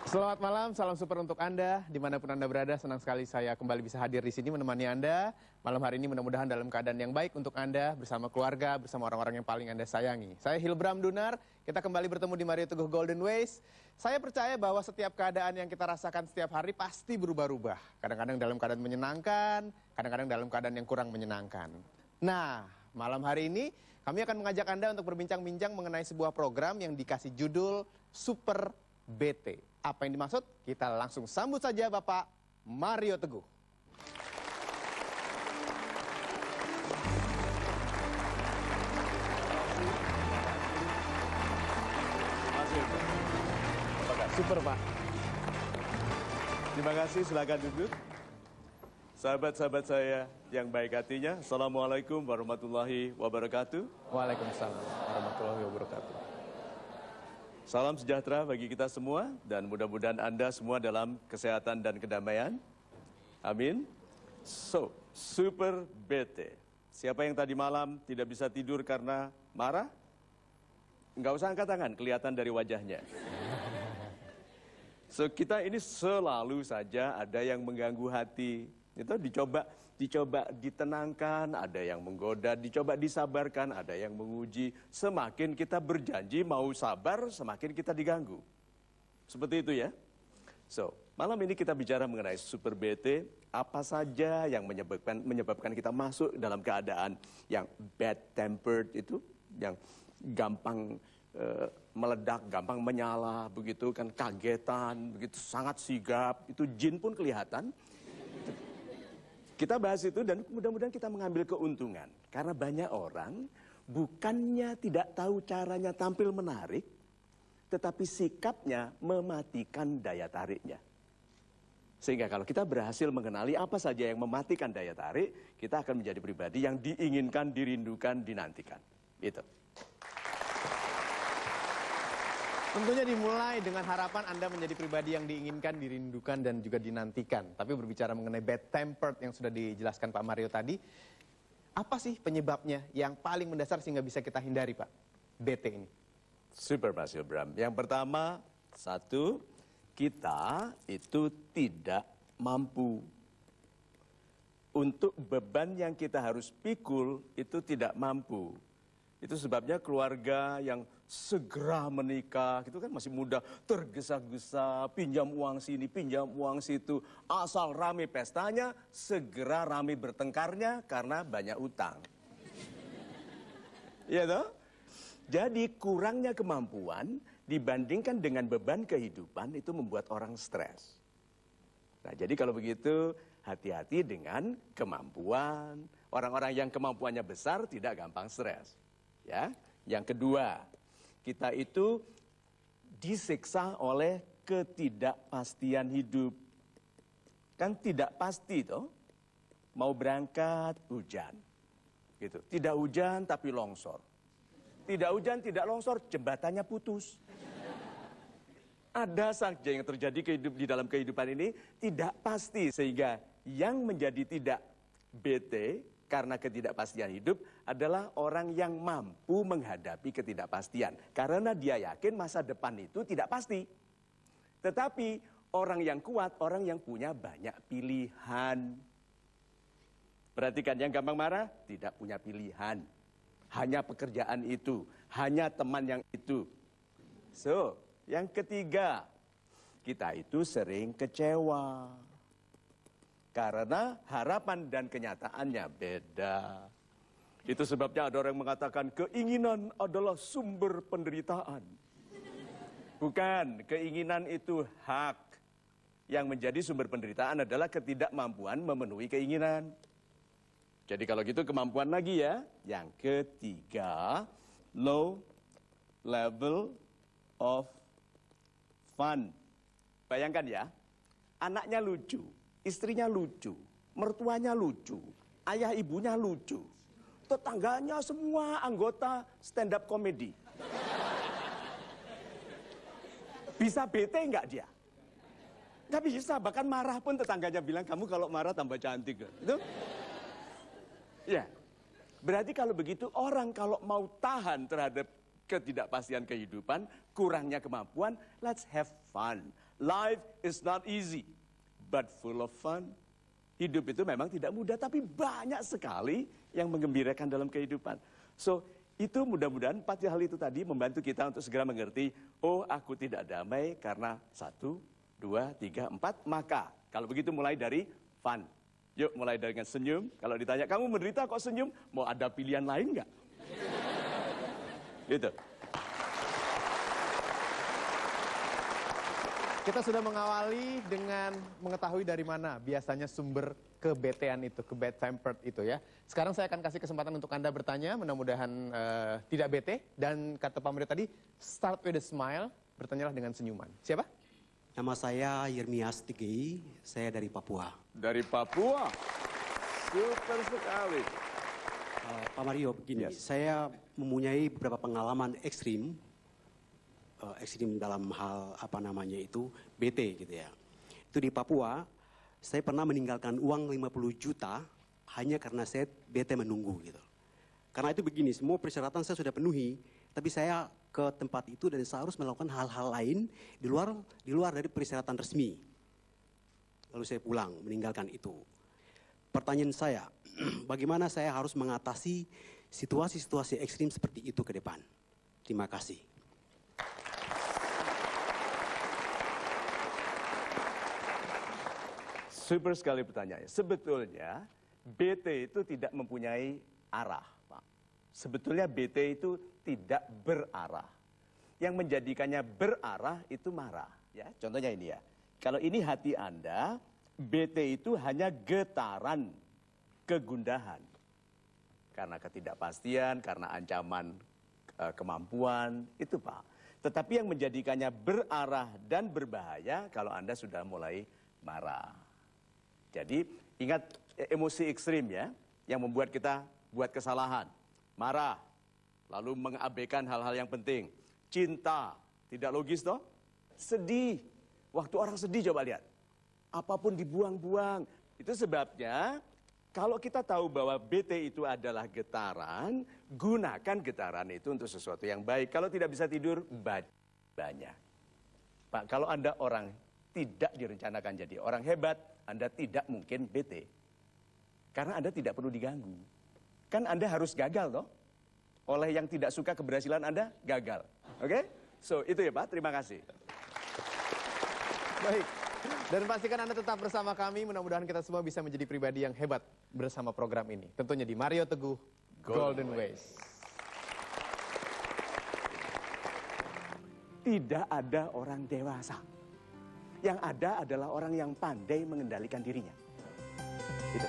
Selamat malam, salam super untuk Anda, dimanapun Anda berada. Senang sekali saya kembali bisa hadir di sini menemani Anda. Malam hari ini mudah-mudahan dalam keadaan yang baik untuk Anda, bersama keluarga, bersama orang-orang yang paling Anda sayangi. Saya Hilbram Dunar, kita kembali bertemu di Mario Teguh Golden Ways. Saya percaya bahwa setiap keadaan yang kita rasakan setiap hari pasti berubah-ubah. Kadang-kadang dalam keadaan menyenangkan, kadang-kadang dalam keadaan yang kurang menyenangkan. Nah, malam hari ini kami akan mengajak Anda untuk berbincang-bincang mengenai sebuah program yang dikasih judul Super BT. Apa yang dimaksud? Kita langsung sambut saja Bapak Mario Teguh. Super Pak. Terima kasih, silakan duduk. Sahabat-sahabat saya yang baik hatinya, Assalamualaikum warahmatullahi wabarakatuh. Waalaikumsalam warahmatullahi wabarakatuh. Salam sejahtera bagi kita semua dan mudah-mudahan Anda semua dalam kesehatan dan kedamaian. Amin. So, Super BT. Siapa yang tadi malam tidak bisa tidur karena marah? Nggak usah angkat tangan, kelihatan dari wajahnya. So, kita ini selalu saja ada yang mengganggu hati. Itu dicoba ditenangkan, ada yang menggoda, dicoba disabarkan, ada yang menguji. Semakin kita berjanji mau sabar, semakin kita diganggu. Seperti itu ya. So, malam ini kita bicara mengenai Super BT. Apa saja yang menyebabkan kita masuk dalam keadaan yang bad tempered itu, yang gampang meledak, gampang menyala, begitu kan, kagetan, begitu sangat sigap, itu jin pun kelihatan. Kita bahas itu dan mudah-mudahan kita mengambil keuntungan. Karena banyak orang bukannya tidak tahu caranya tampil menarik, tetapi sikapnya mematikan daya tariknya. Sehingga kalau kita berhasil mengenali apa saja yang mematikan daya tarik, kita akan menjadi pribadi yang diinginkan, dirindukan, dinantikan. Itu. Tentunya dimulai dengan harapan Anda menjadi pribadi yang diinginkan, dirindukan, dan juga dinantikan. Tapi berbicara mengenai bad tempered yang sudah dijelaskan Pak Mario tadi, apa sih penyebabnya yang paling mendasar sehingga bisa kita hindari, Pak, BT ini? Super Mas Bram. Yang pertama, satu, kita itu tidak mampu. Untuk beban yang kita harus pikul itu tidak mampu. Itu sebabnya keluarga yang segera menikah, gitu kan masih muda, tergesa-gesa, pinjam uang sini, pinjam uang situ. Asal rame pestanya, segera rame bertengkarnya karena banyak utang. Iya toh? Jadi kurangnya kemampuan dibandingkan dengan beban kehidupan itu membuat orang stres. Nah, jadi kalau begitu hati-hati dengan kemampuan. Orang-orang yang kemampuannya besar tidak gampang stres. Ya, yang kedua, kita itu disiksa oleh ketidakpastian hidup. Kan tidak pasti toh, mau berangkat hujan, gitu. Tidak hujan tapi longsor. Tidak hujan, tidak longsor, jembatannya putus. Ada saja yang terjadi di dalam kehidupan ini tidak pasti, sehingga yang menjadi tidak BT karena ketidakpastian hidup adalah orang yang mampu menghadapi ketidakpastian. Karena dia yakin masa depan itu tidak pasti. Tetapi orang yang kuat, orang yang punya banyak pilihan. Perhatikan, yang gampang marah tidak punya pilihan. Hanya pekerjaan itu, hanya teman yang itu. So, yang ketiga, kita itu sering kecewa. Karena harapan dan kenyataannya beda. Itu sebabnya ada orang yang mengatakan keinginan adalah sumber penderitaan. Bukan, keinginan itu hak. Yang menjadi sumber penderitaan adalah ketidakmampuan memenuhi keinginan. Jadi kalau gitu kemampuan lagi ya. Yang ketiga, low level of fun. Bayangkan ya, anaknya lucu. Istrinya lucu, mertuanya lucu, ayah ibunya lucu, tetangganya semua anggota stand up comedy. Bisa bete nggak dia? Nggak bisa, bahkan marah pun tetangganya bilang, kamu kalau marah tambah cantik. Itu? Ya, berarti kalau begitu orang kalau mau tahan terhadap ketidakpastian kehidupan, kurangnya kemampuan, let's have fun. Life is not easy, but full of fun. Hidup itu memang tidak mudah, tapi banyak sekali yang menggembirakan dalam kehidupan. So, itu mudah-mudahan 4 hal itu tadi membantu kita untuk segera mengerti, oh aku tidak damai karena 1, 2, 3, 4. Maka, kalau begitu mulai dari fun. Yuk mulai dengan senyum. Kalau ditanya, kamu menderita kok senyum? Mau ada pilihan lain nggak? Gitu. Kita sudah mengawali dengan mengetahui dari mana biasanya sumber kebetean itu, ke-bad tempered itu ya. Sekarang saya akan kasih kesempatan untuk Anda bertanya, mudah-mudahan tidak bete. Dan kata Pak Murid tadi, start with a smile, bertanyalah dengan senyuman. Siapa? Nama saya Yermias Tigei, saya dari Papua. Dari Papua, super sekali. Pak Mario, begini, saya mempunyai beberapa pengalaman ekstrim dalam hal BT gitu ya. Itu di Papua, saya pernah meninggalkan uang 50 juta hanya karena saya BT menunggu gitu. Karena itu begini, semua persyaratan saya sudah penuhi, tapi saya ke tempat itu dan saya harus melakukan hal-hal lain di luar dari persyaratan resmi. Lalu saya pulang meninggalkan itu. Pertanyaan saya, bagaimana saya harus mengatasi situasi-situasi ekstrim seperti itu ke depan? Terima kasih. Super sekali pertanyaannya. Sebetulnya BT itu tidak mempunyai arah, Pak. Sebetulnya BT itu tidak berarah. Yang menjadikannya berarah itu marah. Ya, contohnya ini ya. Kalau ini hati Anda, BT itu hanya getaran, kegundahan. Karena ketidakpastian, karena ancaman kemampuan, itu Pak. Tetapi yang menjadikannya berarah dan berbahaya kalau Anda sudah mulai marah. Jadi ingat emosi ekstrim ya, yang membuat kita buat kesalahan. Marah, lalu mengabaikan hal-hal yang penting. Cinta, tidak logis toh? Sedih, waktu orang sedih coba lihat. Apapun dibuang-buang. Itu sebabnya kalau kita tahu bahwa BT itu adalah getaran, gunakan getaran itu untuk sesuatu yang baik. Kalau tidak bisa tidur, banyak. Pak, kalau Anda orang tidak direncanakan jadi orang hebat, Anda tidak mungkin BT. Karena Anda tidak perlu diganggu. Kan Anda harus gagal toh? Oleh yang tidak suka keberhasilan Anda, gagal. Oke? So, itu ya Pak, terima kasih. Baik. Dan pastikan Anda tetap bersama kami, mudah-mudahan kita semua bisa menjadi pribadi yang hebat bersama program ini. Tentunya di Mario Teguh Golden Ways. Tidak ada orang dewasa. Yang ada adalah orang yang pandai mengendalikan dirinya. Itu.